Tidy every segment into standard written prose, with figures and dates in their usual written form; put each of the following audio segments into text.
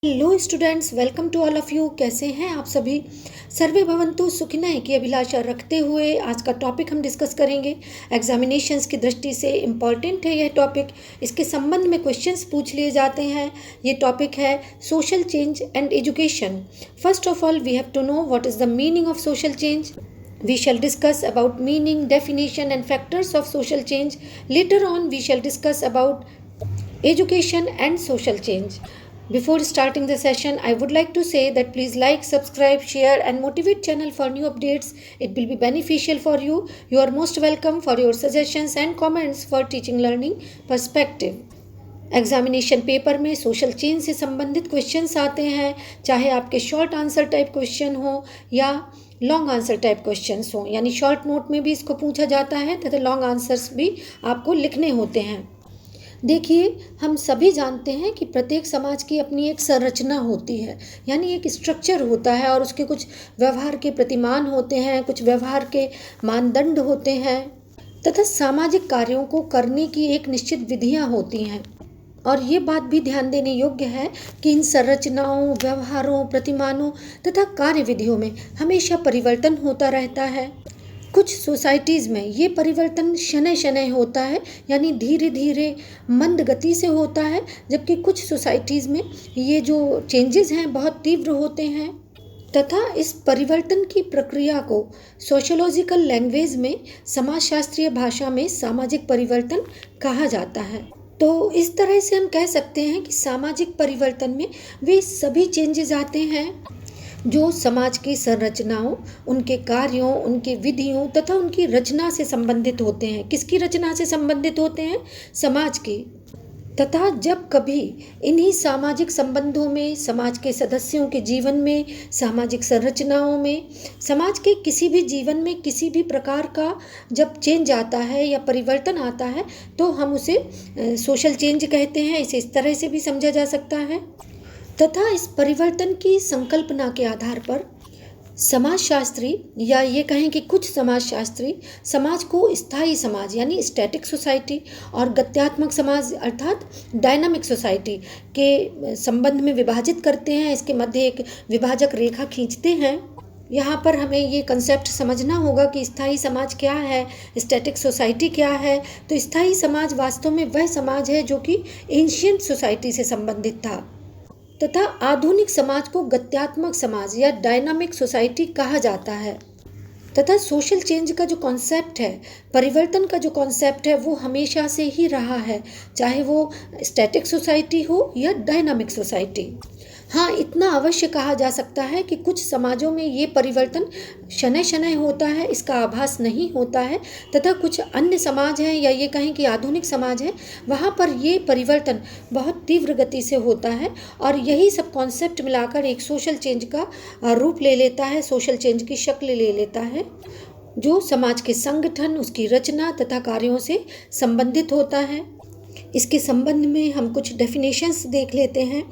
Hello students, welcome to all of you. कैसे हैं आप सभी? सर्वे भवन्तु सुखिनः की अभिलाषा रखते हुए आज का टॉपिक हम डिस्कस करेंगे। एग्जामिनेशंस की दृष्टि से इम्पॉर्टेंट है यह टॉपिक। इसके संबंध में क्वेश्चंस पूछ लिए जाते हैं। ये टॉपिक है social change and education. First of all we have to know what is the meaning of social change. We shall discuss about meaning, definition and factors of social change. Later on we shall discuss about education and social change. Before starting the session, I would like to say that please like, subscribe, share and motivate channel for new updates. It will be beneficial for you. You are most welcome for your suggestions and comments for teaching learning perspective. Examination paper में social change से संबंधित questions आते हैं, चाहे आपके short answer type question हो या long answer type questions हो। यानी शॉर्ट नोट में भी इसको पूछा जाता है तथा लॉन्ग आंसर्स भी आपको लिखने होते हैं। देखिए, हम सभी जानते हैं कि प्रत्येक समाज की अपनी एक संरचना होती है, यानी एक स्ट्रक्चर होता है और उसके कुछ व्यवहार के प्रतिमान होते हैं, कुछ व्यवहार के मानदंड होते हैं तथा सामाजिक कार्यों को करने की एक निश्चित विधियां होती हैं। और ये बात भी ध्यान देने योग्य है कि इन संरचनाओं, व्यवहारों, प्रतिमानों तथा कार्यविधियों में हमेशा परिवर्तन होता रहता है। कुछ सोसाइटीज़ में ये परिवर्तन शनय शनय होता है, यानी धीरे धीरे मंद गति से होता है, जबकि कुछ सोसाइटीज़ में ये जो चेंजेस हैं बहुत तीव्र होते हैं। तथा इस परिवर्तन की प्रक्रिया को सोशियोलॉजिकल लैंग्वेज में, समाजशास्त्रीय भाषा में सामाजिक परिवर्तन कहा जाता है। तो इस तरह से हम कह सकते हैं कि सामाजिक परिवर्तन में वे सभी चेंजेस आते हैं जो समाज की संरचनाओं, उनके कार्यों, उनके विधियों तथा उनकी रचना से संबंधित होते हैं। किसकी रचना से संबंधित होते हैं? समाज की। तथा जब कभी इन्हीं सामाजिक संबंधों में, समाज के सदस्यों के जीवन में, सामाजिक संरचनाओं में, समाज के किसी भी जीवन में किसी भी प्रकार का जब चेंज आता है या परिवर्तन आता है तो हम उसे सोशल चेंज कहते हैं। इसे इस तरह से भी समझा जा सकता है। तथा इस परिवर्तन की संकल्पना के आधार पर समाजशास्त्री, या ये कहें कि कुछ समाजशास्त्री, समाज को स्थायी समाज यानी स्टैटिक सोसाइटी और गत्यात्मक समाज अर्थात डायनामिक सोसाइटी के संबंध में विभाजित करते हैं। इसके मध्य एक विभाजक रेखा खींचते हैं। यहाँ पर हमें ये कंसेप्ट समझना होगा कि स्थायी समाज क्या है, स्टैटिक सोसाइटी क्या है। तो स्थायी समाज वास्तव में वह समाज है जो कि एंशिएंट सोसाइटी से संबंधित था, तथा आधुनिक समाज को गत्यात्मक समाज या डायनामिक सोसाइटी कहा जाता है। तथा सोशल चेंज का जो कॉन्सेप्ट है, परिवर्तन का जो कॉन्सेप्ट है, वो हमेशा से ही रहा है, चाहे वो स्टैटिक सोसाइटी हो या डायनामिक सोसाइटी। हाँ, इतना अवश्य कहा जा सकता है कि कुछ समाजों में ये परिवर्तन शनय शनय होता है, इसका आभास नहीं होता है, तथा कुछ अन्य समाज हैं या ये कहें कि आधुनिक समाज है, वहाँ पर ये परिवर्तन बहुत तीव्र गति से होता है। और यही सब कॉन्सेप्ट मिलाकर एक सोशल चेंज का रूप ले लेता है, सोशल चेंज की शक्ल ले लेता है, जो समाज के संगठन, उसकी रचना तथा कार्यों से संबंधित होता है। इसके संबंध में हम कुछ डेफिनेशंस देख लेते हैं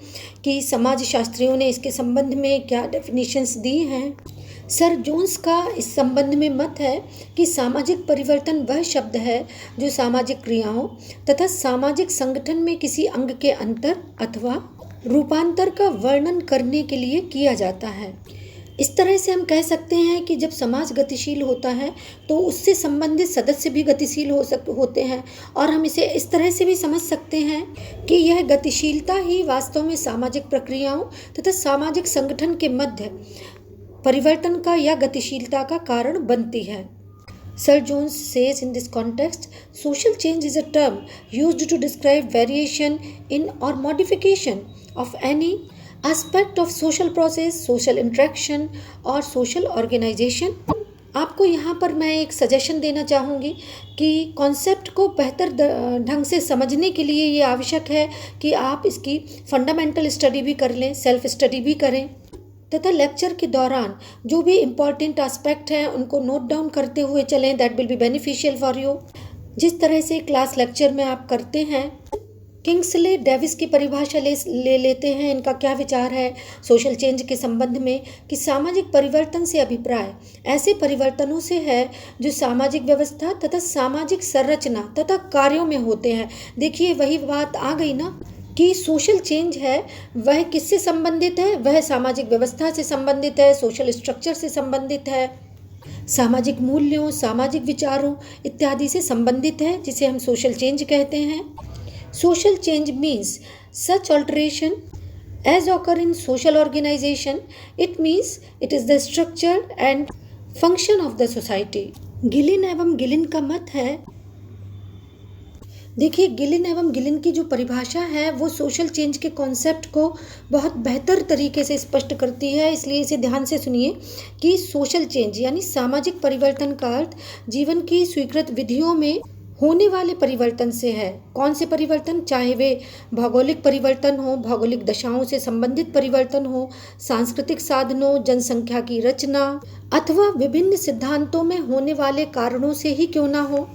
कि समाजशास्त्रियों ने इसके संबंध में क्या डेफिनेशंस दी हैं। सर जोन्स का इस संबंध में मत है कि सामाजिक परिवर्तन वह शब्द है जो सामाजिक क्रियाओं तथा सामाजिक संगठन में किसी अंग के अंतर अथवा रूपांतर का वर्णन करने के लिए किया जाता है। इस तरह से हम कह सकते हैं कि जब समाज गतिशील होता है तो उससे संबंधित सदस्य भी गतिशील होते हैं। और हम इसे इस तरह से भी समझ सकते हैं कि यह गतिशीलता ही वास्तव में सामाजिक प्रक्रियाओं तथा सामाजिक संगठन के मध्य परिवर्तन का या गतिशीलता का कारण बनती है। Sir Jones says in this context, social change is a term used to describe variation in or modification of any aspect of social process, social interaction और social organization। आपको यहाँ पर मैं एक सजेशन देना चाहूँगी कि कॉन्सेप्ट को बेहतर ढंग से समझने के लिए ये आवश्यक है कि आप इसकी फंडामेंटल स्टडी भी कर लें, सेल्फ स्टडी भी करें, तथा लेक्चर के दौरान जो भी इम्पॉर्टेंट एस्पेक्ट हैं उनको नोट डाउन करते हुए चलें। That will be beneficial for you. जिस तरह से क्लास लेक्चर में आप करते हैं, किंग्सले डेविस की परिभाषा ले लेते हैं। इनका क्या विचार है सोशल चेंज के संबंध में कि सामाजिक परिवर्तन से अभिप्राय ऐसे परिवर्तनों से है जो सामाजिक व्यवस्था तथा सामाजिक संरचना तथा कार्यों में होते हैं। देखिए, वही बात आ गई ना कि सोशल चेंज है वह किससे संबंधित है, वह सामाजिक व्यवस्था से संबंधित है, सोशल स्ट्रक्चर से संबंधित है, सामाजिक मूल्यों, सामाजिक विचारों इत्यादि से संबंधित है, जिसे हम सोशल चेंज कहते हैं। Social change means such alteration as occur in social organization. It means it is the structure and function of the society. Gillin एवं गिलिन का मत है, देखिए गिलिन एवं गिलिन की जो परिभाषा है वो सोशल चेंज के कॉन्सेप्ट को बहुत बेहतर तरीके से स्पष्ट करती है, इसलिए इसे ध्यान से सुनिए कि सोशल चेंज यानी सामाजिक परिवर्तन का अर्थ जीवन की स्वीकृत विधियों में होने वाले परिवर्तन से है। कौन से परिवर्तन, चाहे वे भौगोलिक परिवर्तन हो, भौगोलिक दशाओं से संबंधित परिवर्तन हो, सांस्कृतिक साधनों, जनसंख्या की रचना अथवा विभिन्न सिद्धांतों में होने वाले कारणों से ही क्यों ना हो,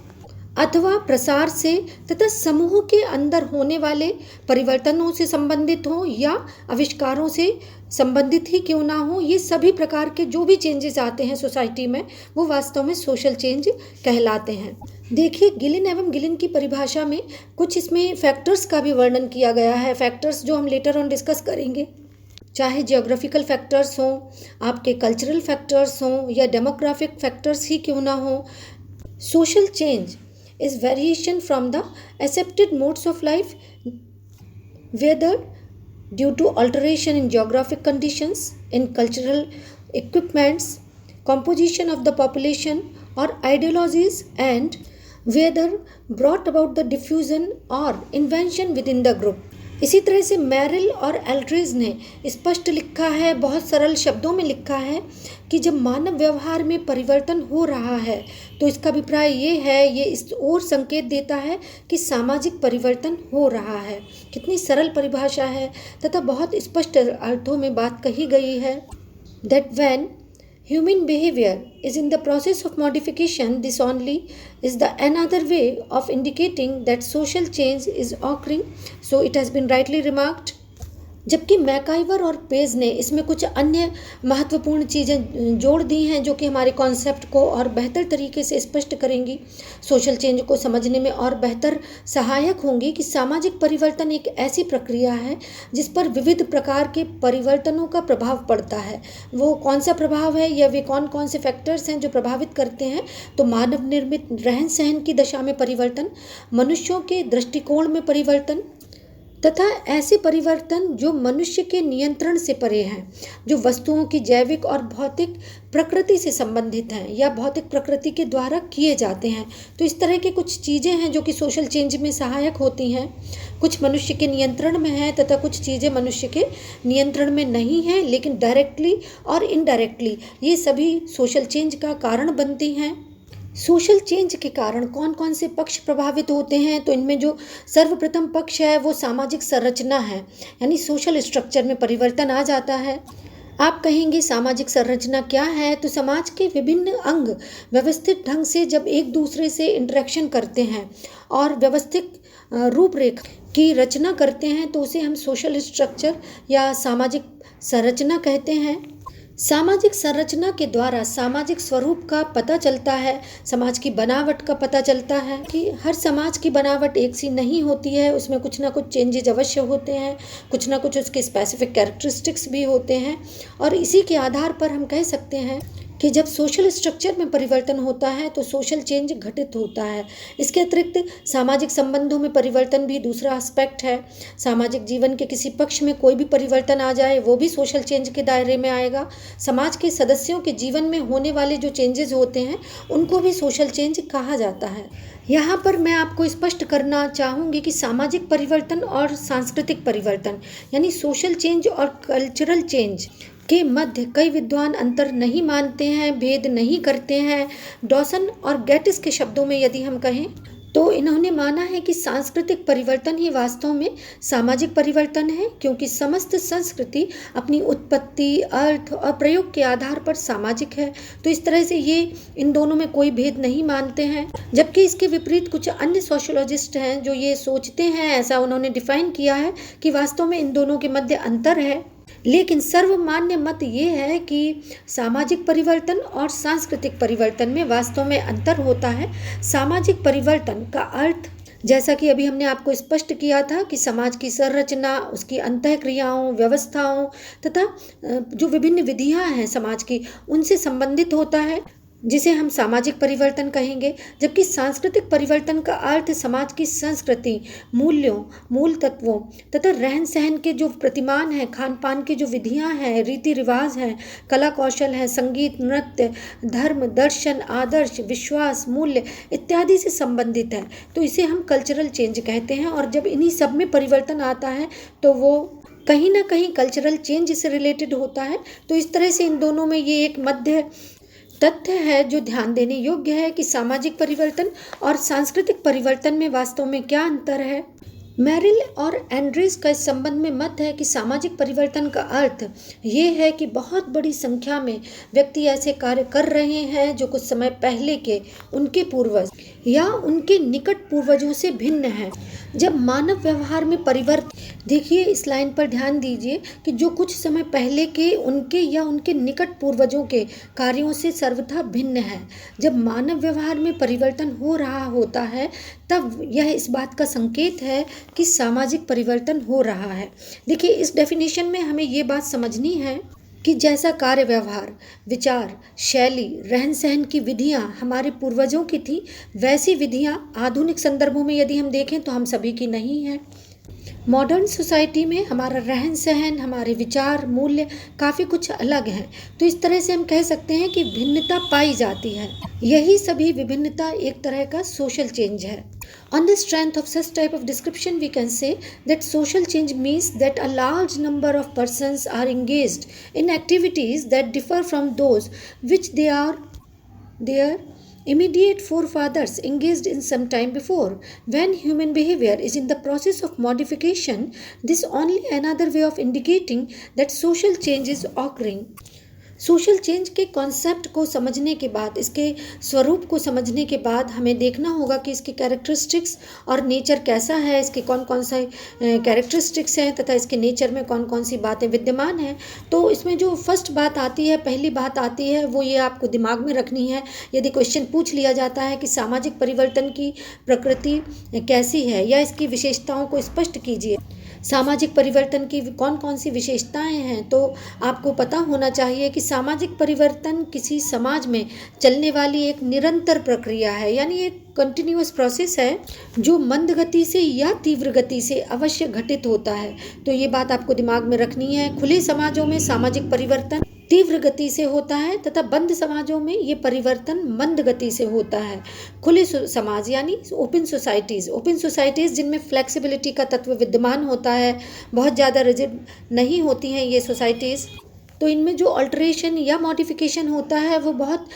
अथवा प्रसार से तथा समूह के अंदर होने वाले परिवर्तनों से संबंधित हो या आविष्कारों से संबंधित ही क्यों ना हो, ये सभी प्रकार के जो भी चेंजेस आते हैं सोसाइटी में वो वास्तव में सोशल चेंज कहलाते हैं। देखिए गिलिन एवं गिलिन की परिभाषा में कुछ इसमें फैक्टर्स का भी वर्णन किया गया है, फैक्टर्स जो हम लेटर ऑन डिस्कस करेंगे, चाहे जियोग्राफिकल फैक्टर्स हों, आपके कल्चरल फैक्टर्स हों या डेमोग्राफिक फैक्टर्स ही क्यों ना हो। Social change is variation from the accepted modes of life, whether due to alteration in geographic conditions, in cultural equipments, composition of the population or ideologies, and whether brought about the diffusion or invention within the group. इसी तरह से Merrill और Eldridge ने स्पष्ट लिखा है, बहुत सरल शब्दों में लिखा है कि जब मानव व्यवहार में परिवर्तन हो रहा है तो इसका अभिप्राय ये है, ये इस ओर संकेत देता है कि सामाजिक परिवर्तन हो रहा है। कितनी सरल परिभाषा है तथा बहुत स्पष्ट अर्थों में बात कही गई है। That when human behavior is in the process of modification, this only is the another way of indicating that social change is occurring. So it has been rightly remarked. जबकि मैकाइवर और पेज ने इसमें कुछ अन्य महत्वपूर्ण चीज़ें जोड़ दी हैं जो कि हमारे कॉन्सेप्ट को और बेहतर तरीके से स्पष्ट करेंगी, सोशल चेंज को समझने में और बेहतर सहायक होंगी। कि सामाजिक परिवर्तन एक ऐसी प्रक्रिया है जिस पर विविध प्रकार के परिवर्तनों का प्रभाव पड़ता है। वो कौन सा प्रभाव है या वे कौन कौन से फैक्टर्स हैं जो प्रभावित करते हैं, तो मानव निर्मित रहन सहन की दशा में परिवर्तन, मनुष्यों के दृष्टिकोण में परिवर्तन तथा ऐसे परिवर्तन जो मनुष्य के नियंत्रण से परे हैं, जो वस्तुओं की जैविक और भौतिक प्रकृति से संबंधित हैं या भौतिक प्रकृति के द्वारा किए जाते हैं। तो इस तरह के कुछ चीज़ें हैं जो कि सोशल चेंज में सहायक होती हैं। कुछ मनुष्य के नियंत्रण में है तथा कुछ चीज़ें मनुष्य के नियंत्रण में नहीं हैं, लेकिन डायरेक्टली और इनडायरेक्टली ये सभी सोशल चेंज का कारण बनती हैं। सोशल चेंज के कारण कौन कौन से पक्ष प्रभावित होते हैं, तो इनमें जो सर्वप्रथम पक्ष है वो सामाजिक संरचना है, यानी सोशल स्ट्रक्चर में परिवर्तन आ जाता है। आप कहेंगे सामाजिक संरचना क्या है, तो समाज के विभिन्न अंग व्यवस्थित ढंग से जब एक दूसरे से इंटरेक्शन करते हैं और व्यवस्थित रूपरेखा की रचना करते हैं तो उसे हम सोशल स्ट्रक्चर या सामाजिक संरचना कहते हैं। सामाजिक संरचना के द्वारा सामाजिक स्वरूप का पता चलता है, समाज की बनावट का पता चलता है कि हर समाज की बनावट एक सी नहीं होती है, उसमें कुछ ना कुछ चेंजेज अवश्य होते हैं, कुछ ना कुछ उसके स्पेसिफिक कैरेक्टरिस्टिक्स भी होते हैं। और इसी के आधार पर हम कह सकते हैं कि जब सोशल स्ट्रक्चर में परिवर्तन होता है तो सोशल चेंज घटित होता है। इसके अतिरिक्त सामाजिक संबंधों में परिवर्तन भी दूसरा एस्पेक्ट है। सामाजिक जीवन के किसी पक्ष में कोई भी परिवर्तन आ जाए वो भी सोशल चेंज के दायरे में आएगा। समाज के सदस्यों के जीवन में होने वाले जो चेंजेस होते हैं उनको भी सोशल चेंज कहा जाता है। यहाँ पर मैं आपको स्पष्ट करना चाहूँगी कि सामाजिक परिवर्तन और सांस्कृतिक परिवर्तन यानी सोशल चेंज और कल्चरल चेंज के मध्य कई विद्वान अंतर नहीं मानते हैं, भेद नहीं करते हैं। डॉसन और गेटिस के शब्दों में यदि हम कहें तो इन्होंने माना है कि सांस्कृतिक परिवर्तन ही वास्तव में सामाजिक परिवर्तन है, क्योंकि समस्त संस्कृति अपनी उत्पत्ति, अर्थ और प्रयोग के आधार पर सामाजिक है। तो इस तरह से ये इन दोनों में कोई भेद नहीं मानते हैं। जबकि इसके विपरीत कुछ अन्य सोशियोलॉजिस्ट हैं जो ये सोचते हैं, ऐसा उन्होंने डिफाइन किया है कि वास्तव में इन दोनों के मध्य अंतर है। लेकिन सर्वमान्य मत ये है कि सामाजिक परिवर्तन और सांस्कृतिक परिवर्तन में वास्तव में अंतर होता है। सामाजिक परिवर्तन का अर्थ जैसा कि अभी हमने आपको स्पष्ट किया था कि समाज की संरचना, उसकी अंतःक्रियाओं, व्यवस्थाओं तथा जो विभिन्न विधियां हैं समाज की, उनसे संबंधित होता है, जिसे हम सामाजिक परिवर्तन कहेंगे। जबकि सांस्कृतिक परिवर्तन का अर्थ समाज की संस्कृति, मूल्यों, मूल तत्वों तथा रहन सहन के जो प्रतिमान हैं, खान पान की जो विधियां हैं, रीति रिवाज हैं, कला कौशल है, संगीत, नृत्य, धर्म, दर्शन, आदर्श, विश्वास, मूल्य इत्यादि से संबंधित है। तो इसे हम कल्चरल चेंज कहते हैं। और जब इन्हीं सब में परिवर्तन आता है तो वो कहीं ना कहीं कल्चरल चेंज से रिलेटेड होता है। तो इस तरह से इन दोनों में ये एक मध्य तथ्य है जो ध्यान देने योग्य है कि सामाजिक परिवर्तन और सांस्कृतिक परिवर्तन में वास्तव में क्या अंतर है। मैरिल और एंड्रेस का इस संबंध में मत है कि सामाजिक परिवर्तन का अर्थ ये है कि बहुत बड़ी संख्या में व्यक्ति ऐसे कार्य कर रहे हैं जो कुछ समय पहले के उनके पूर्वज या उनके निकट पूर्वजों से भिन्न है। जब मानव व्यवहार में परिवर्तन, देखिए इस लाइन पर ध्यान दीजिए कि जो कुछ समय पहले के उनके या उनके निकट पूर्वजों के कार्यों से सर्वथा भिन्न है। जब मानव व्यवहार में परिवर्तन हो रहा होता है तब यह इस बात का संकेत है कि सामाजिक परिवर्तन हो रहा है। देखिए इस डेफिनेशन में हमें ये बात समझनी है कि जैसा कार्य व्यवहार, विचार, शैली, रहन सहन की विधियां हमारे पूर्वजों की थी, वैसी विधियां आधुनिक संदर्भों में यदि हम देखें तो हम सभी की नहीं है। मॉडर्न सोसाइटी में हमारा रहन सहन, हमारे विचार, मूल्य काफ़ी कुछ अलग हैं। तो इस तरह से हम कह सकते हैं कि भिन्नता पाई जाती है। यही सभी विभिन्नता एक तरह का सोशल चेंज है। On the strength of such type of description, we can say that social change means that a large number of persons are engaged in activities that differ from those which their immediate forefathers engaged in some time before. When human behavior is in the process of modification, this only another way of indicating that social change is occurring. Social change के concept को समझने के बाद, इसके स्वरूप को समझने के बाद हमें देखना होगा कि इसकी कैरेक्टरिस्टिक्स और नेचर कैसा है, इसके कौन कौन से कैरेक्टरिस्टिक्स हैं तथा इसके नेचर में कौन कौन सी बातें विद्यमान हैं। तो इसमें जो फर्स्ट बात आती है, पहली बात आती है, वो ये आपको दिमाग में रखनी है। यदि क्वेश्चन पूछ लिया जाता है कि सामाजिक परिवर्तन की प्रकृति कैसी है या इसकी विशेषताओं को स्पष्ट कीजिए, सामाजिक परिवर्तन की कौन कौन सी विशेषताएं हैं, तो आपको पता होना चाहिए कि सामाजिक परिवर्तन किसी समाज में चलने वाली एक निरंतर प्रक्रिया है, यानी एक कंटिन्यूअस प्रोसेस है जो मंद गति से या तीव्र गति से अवश्य घटित होता है। तो ये बात आपको दिमाग में रखनी है। खुले समाजों में सामाजिक परिवर्तन तीव्र गति से होता है तथा बंद समाजों में ये परिवर्तन मंद गति से होता है। खुले समाज यानी ओपन सोसाइटीज़ जिनमें फ्लेक्सिबिलिटी का तत्व विद्यमान होता है, बहुत ज़्यादा रिजिड नहीं होती हैं ये सोसाइटीज़, तो इनमें जो अल्टरेशन या मॉडिफिकेशन होता है वो बहुत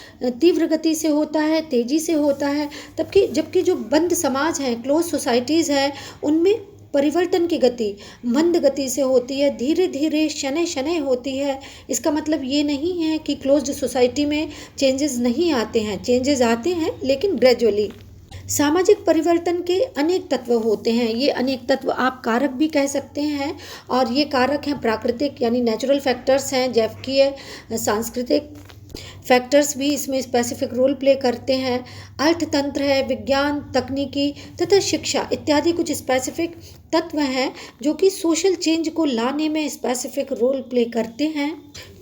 तीव्र गति से होता है, तेज़ी से होता है। जबकि जो बंद समाज हैं, क्लोज सोसाइटीज़ हैं, उनमें परिवर्तन की गति मंद गति से होती है, धीरे धीरे शनै शनै होती है। इसका मतलब ये नहीं है कि क्लोज्ड सोसाइटी में चेंजेस नहीं आते हैं, चेंजेस आते हैं लेकिन ग्रेजुअली। सामाजिक परिवर्तन के अनेक तत्व होते हैं। ये अनेक तत्व आप कारक भी कह सकते हैं, और ये कारक हैं प्राकृतिक यानी नेचुरल फैक्टर्स हैं, जैविकीय, सांस्कृतिक फैक्टर्स भी इसमें स्पेसिफिक रोल प्ले करते हैं। अर्थतंत्र है, विज्ञान, तकनीकी तथा शिक्षा इत्यादि कुछ स्पेसिफिक तत्व हैं जो कि सोशल चेंज को लाने में स्पेसिफिक रोल प्ले करते हैं।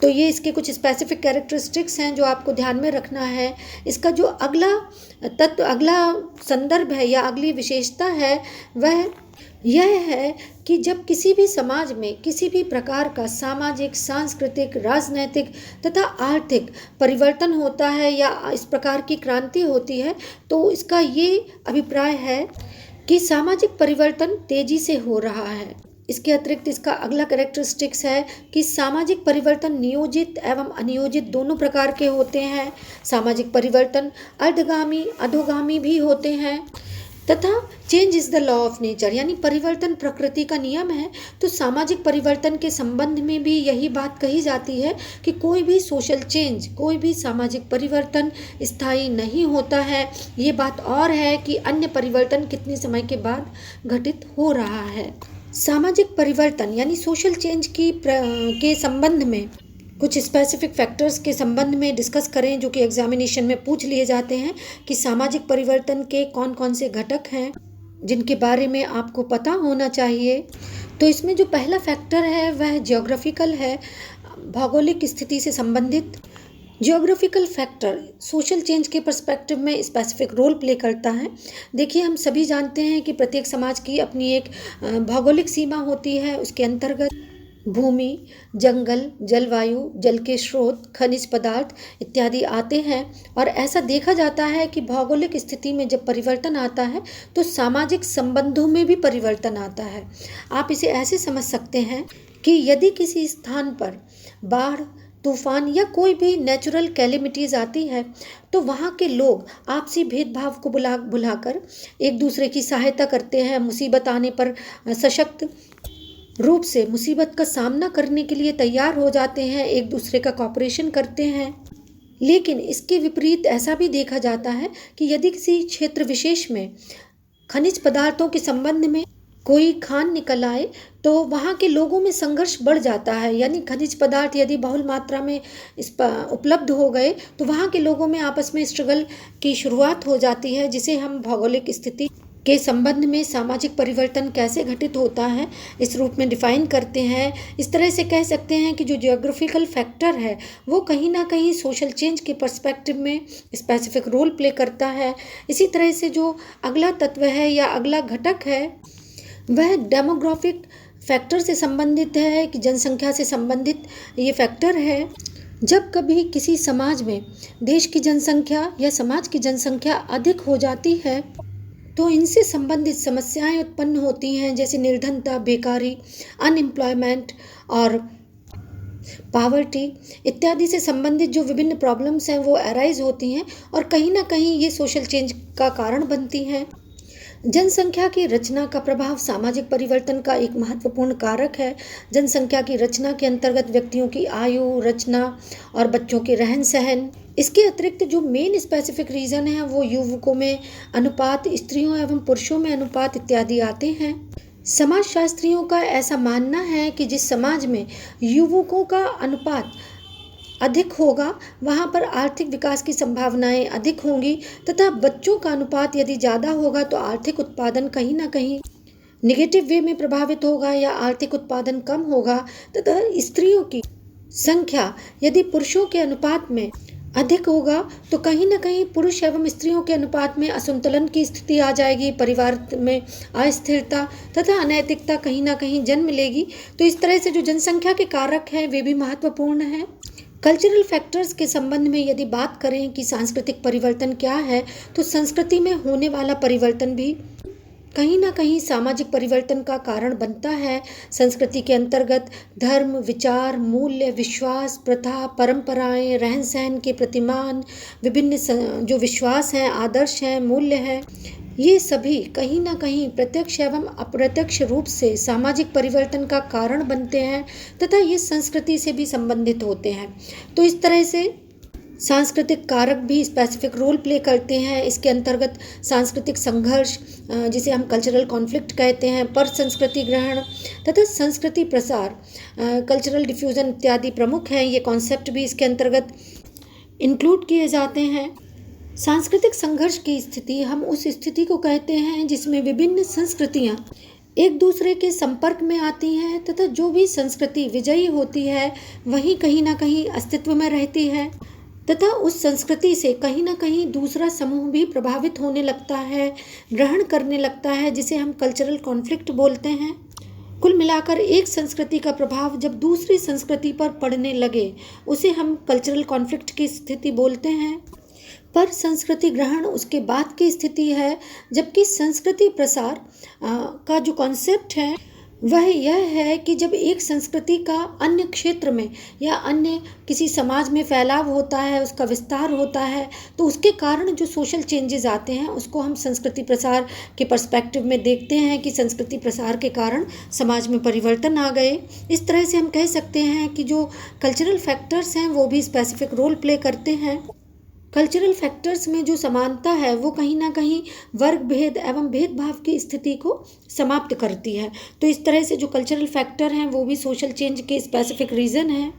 तो ये इसके कुछ स्पेसिफिक कैरेक्टरिस्टिक्स हैं जो आपको ध्यान में रखना है। इसका जो अगला तत्व, अगला संदर्भ है या अगली विशेषता है वह यह है कि जब किसी भी समाज में किसी भी प्रकार का सामाजिक, सांस्कृतिक, राजनैतिक तथा आर्थिक परिवर्तन होता है या इस प्रकार की क्रांति होती है, तो इसका ये अभिप्राय है कि सामाजिक परिवर्तन तेजी से हो रहा है। इसके अतिरिक्त इसका अगला कैरेक्टरिस्टिक्स है कि सामाजिक परिवर्तन नियोजित एवं अनियोजित दोनों प्रकार के होते हैं। सामाजिक परिवर्तन अर्धगामी, अधोगामी भी होते हैं तथा change is the law of nature, यानी परिवर्तन प्रकृति का नियम है। तो सामाजिक परिवर्तन के संबंध में भी यही बात कही जाती है कि कोई भी सोशल चेंज, कोई भी सामाजिक परिवर्तन स्थायी नहीं होता है। ये बात और है कि अन्य परिवर्तन कितने समय के बाद घटित हो रहा है। सामाजिक परिवर्तन यानी सोशल चेंज के संबंध में कुछ स्पेसिफिक फैक्टर्स के संबंध में डिस्कस करें जो कि एग्जामिनेशन में पूछ लिए जाते हैं कि सामाजिक परिवर्तन के कौन कौन से घटक हैं। जिनके बारे में आपको पता होना चाहिए। तो इसमें जो पहला फैक्टर है वह जियोग्राफिकल है, भौगोलिक स्थिति से संबंधित। जियोग्राफिकल फैक्टर सोशल चेंज के पर्सपेक्टिव में स्पेसिफिक रोल प्ले करता है। देखिए, हम सभी जानते हैं कि प्रत्येक समाज की अपनी एक भौगोलिक सीमा होती है। उसके अंतर्गत भूमि, जंगल, जलवायु, जल के स्रोत, खनिज पदार्थ इत्यादि आते हैं। और ऐसा देखा जाता है कि भौगोलिक स्थिति में जब परिवर्तन आता है तो सामाजिक संबंधों में भी परिवर्तन आता है। आप इसे ऐसे समझ सकते हैं कि यदि किसी स्थान पर बाढ़, तूफान या कोई भी नेचुरल कैलेमिटीज़ आती है तो वहाँ के लोग आपसी भेदभाव को भुलाकर एक दूसरे की सहायता करते हैं। मुसीबत आने पर सशक्त रूप से मुसीबत का सामना करने के लिए तैयार हो जाते हैं, एक दूसरे का कॉपरेशन करते हैं। लेकिन इसके विपरीत ऐसा भी देखा जाता है कि यदि किसी क्षेत्र विशेष में खनिज पदार्थों के संबंध में कोई खान निकल आए तो वहाँ के लोगों में संघर्ष बढ़ जाता है। यानी खनिज पदार्थ यदि बहुल मात्रा में उपलब्ध हो गए तो वहाँ के लोगों में आपस में स्ट्रगल की शुरुआत हो जाती है, जिसे हम भौगोलिक स्थिति के संबंध में सामाजिक परिवर्तन कैसे घटित होता है इस रूप में डिफाइन करते हैं। इस तरह से कह सकते हैं कि जो जियोग्राफिकल फैक्टर है वो कहीं ना कहीं सोशल चेंज के पर्सपेक्टिव में स्पेसिफिक रोल प्ले करता है। इसी तरह से जो अगला तत्व है या अगला घटक है वह डेमोग्राफिक फैक्टर से संबंधित है, कि जनसंख्या से संबंधित ये फैक्टर है। जब कभी किसी समाज में देश की जनसंख्या या समाज की जनसंख्या अधिक हो जाती है तो इनसे संबंधित समस्याएं उत्पन्न होती हैं, जैसे निर्धनता, बेकारी, अनएम्प्लॉयमेंट और पावर्टी इत्यादि से संबंधित जो विभिन्न प्रॉब्लम्स हैं वो अराइज होती हैं और कहीं ना कहीं ये सोशल चेंज का कारण बनती हैं। जनसंख्या की रचना का प्रभाव सामाजिक परिवर्तन का एक महत्वपूर्ण कारक है। जनसंख्या की रचना के अंतर्गत व्यक्तियों की आयु, रचना और बच्चों के रहन सहन, इसके अतिरिक्त जो मेन स्पेसिफिक रीज़न है वो युवकों में अनुपात, स्त्रियों एवं पुरुषों में अनुपात इत्यादि आते हैं। समाजशास्त्रियों का ऐसा मानना है कि जिस समाज में युवकों का अनुपात अधिक होगा वहाँ पर आर्थिक विकास की संभावनाएं अधिक होंगी तथा बच्चों का अनुपात यदि ज़्यादा होगा तो आर्थिक उत्पादन कहीं ना कहीं निगेटिव वे में प्रभावित होगा या आर्थिक उत्पादन कम होगा तथा स्त्रियों की संख्या यदि पुरुषों के अनुपात में अधिक होगा तो कहीं ना कहीं पुरुष एवं स्त्रियों के अनुपात में असंतुलन की स्थिति आ जाएगी, परिवार में अस्थिरता तथा अनैतिकता कहीं ना कहीं जन्म लेगी। तो इस तरह से जो जनसंख्या के कारक हैं वे भी महत्वपूर्ण हैं। कल्चरल फैक्टर्स के संबंध में यदि बात करें कि सांस्कृतिक परिवर्तन क्या है तो संस्कृति में होने वाला परिवर्तन भी कहीं ना कहीं सामाजिक परिवर्तन का कारण बनता है। संस्कृति के अंतर्गत धर्म, विचार, मूल्य, विश्वास, प्रथा, परंपराएं, रहन सहन के प्रतिमान, विभिन्न जो विश्वास हैं, आदर्श हैं, मूल्य हैं, ये सभी कहीं ना कहीं प्रत्यक्ष एवं अप्रत्यक्ष रूप से सामाजिक परिवर्तन का कारण बनते हैं तथा ये संस्कृति से भी संबंधित होते हैं। तो इस तरह से सांस्कृतिक कारक भी स्पेसिफिक रोल प्ले करते हैं। इसके अंतर्गत सांस्कृतिक संघर्ष, जिसे हम कल्चरल कॉन्फ्लिक्ट कहते हैं, पर संस्कृति ग्रहण तथा संस्कृति प्रसार, कल्चरल डिफ्यूजन इत्यादि प्रमुख हैं। ये कॉन्सेप्ट भी इसके अंतर्गत इंक्लूड किए जाते हैं। सांस्कृतिक संघर्ष की स्थिति, हम उस स्थिति को कहते हैं जिसमें विभिन्न संस्कृतियाँ एक दूसरे के संपर्क में आती हैं तथा जो भी संस्कृति विजयी होती है वही कहीं ना कहीं अस्तित्व में रहती है तथा उस संस्कृति से कहीं ना कहीं दूसरा समूह भी प्रभावित होने लगता है, ग्रहण करने लगता है, जिसे हम कल्चरल कॉन्फ्लिक्ट बोलते हैं। कुल मिलाकर एक संस्कृति का प्रभाव जब दूसरी संस्कृति पर पड़ने लगे उसे हम कल्चरल कॉन्फ्लिक्ट की स्थिति बोलते हैं। पर संस्कृति ग्रहण उसके बाद की स्थिति है, जबकि संस्कृति प्रसार का जो कॉन्सेप्ट है वह यह है कि जब एक संस्कृति का अन्य क्षेत्र में या अन्य किसी समाज में फैलाव होता है, उसका विस्तार होता है, तो उसके कारण जो सोशल चेंजेस आते हैं उसको हम संस्कृति प्रसार के पर्सपेक्टिव में देखते हैं कि संस्कृति प्रसार के कारण समाज में परिवर्तन आ गए। इस तरह से हम कह सकते हैं कि जो कल्चरल फैक्टर्स हैं वो भी स्पेसिफिक रोल प्ले करते हैं। कल्चरल फैक्टर्स में जो समानता है वो कहीं ना कहीं वर्ग भेद एवं भेदभाव की स्थिति को समाप्त करती है। तो इस तरह से जो कल्चरल फैक्टर हैं वो भी सोशल चेंज के स्पेसिफिक रीज़न हैं।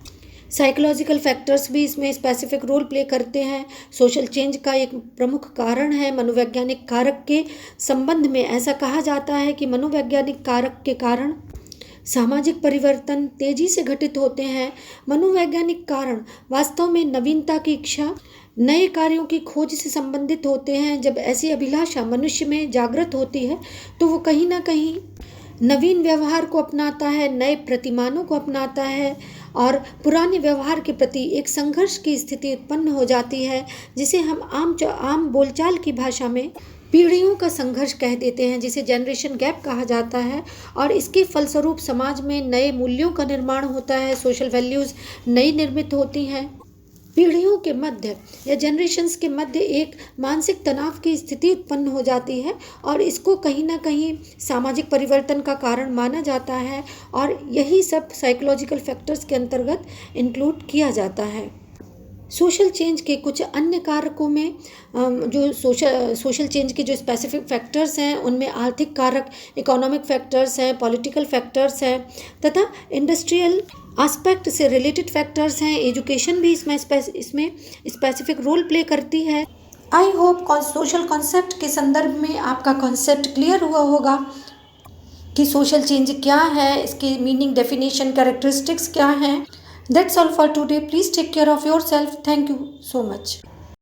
साइकोलॉजिकल फैक्टर्स भी इसमें स्पेसिफिक रोल प्ले करते हैं। सोशल चेंज का एक प्रमुख कारण है मनोवैज्ञानिक कारक के संबंध में ऐसा कहा जाता है कि मनोवैज्ञानिक कारक के कारण सामाजिक परिवर्तन तेजी से घटित होते हैं। मनोवैज्ञानिक कारण वास्तव में नवीनता की इच्छा, नए कार्यों की खोज से संबंधित होते हैं। जब ऐसी अभिलाषा मनुष्य में जागृत होती है तो वो कहीं ना कहीं नवीन व्यवहार को अपनाता है, नए प्रतिमानों को अपनाता है और पुराने व्यवहार के प्रति एक संघर्ष की स्थिति उत्पन्न हो जाती है, जिसे हम आम बोलचाल की भाषा में पीढ़ियों का संघर्ष कह देते हैं, जिसे जनरेशन गैप कहा जाता है। और इसके फलस्वरूप समाज में नए मूल्यों का निर्माण होता है, सोशल वैल्यूज़ नई निर्मित होती हैं। पीढ़ियों के मध्य या जनरेशन्स के मध्य एक मानसिक तनाव की स्थिति उत्पन्न हो जाती है और इसको कहीं ना कहीं सामाजिक परिवर्तन का कारण माना जाता है और यही सब साइकोलॉजिकल फैक्टर्स के अंतर्गत इंक्लूड किया जाता है। सोशल चेंज के कुछ अन्य कारकों में जो सोशल चेंज के जो स्पेसिफिक फैक्टर्स हैं उनमें आर्थिक कारक, इकोनॉमिक फैक्टर्स हैं, पॉलिटिकल फैक्टर्स हैं तथा इंडस्ट्रियल एस्पेक्ट से रिलेटेड फैक्टर्स हैं। एजुकेशन भी इसमें स्पेसिफिक रोल प्ले करती है। आई होप सोशल कॉन्सेप्ट के संदर्भ में आपका कॉन्सेप्ट क्लियर हुआ होगा कि सोशल चेंज क्या है, इसकी मीनिंग, डेफिनेशन, कैरेक्टरिस्टिक्स क्या हैं। That's all for today. Please take care of yourself. Thank you so much.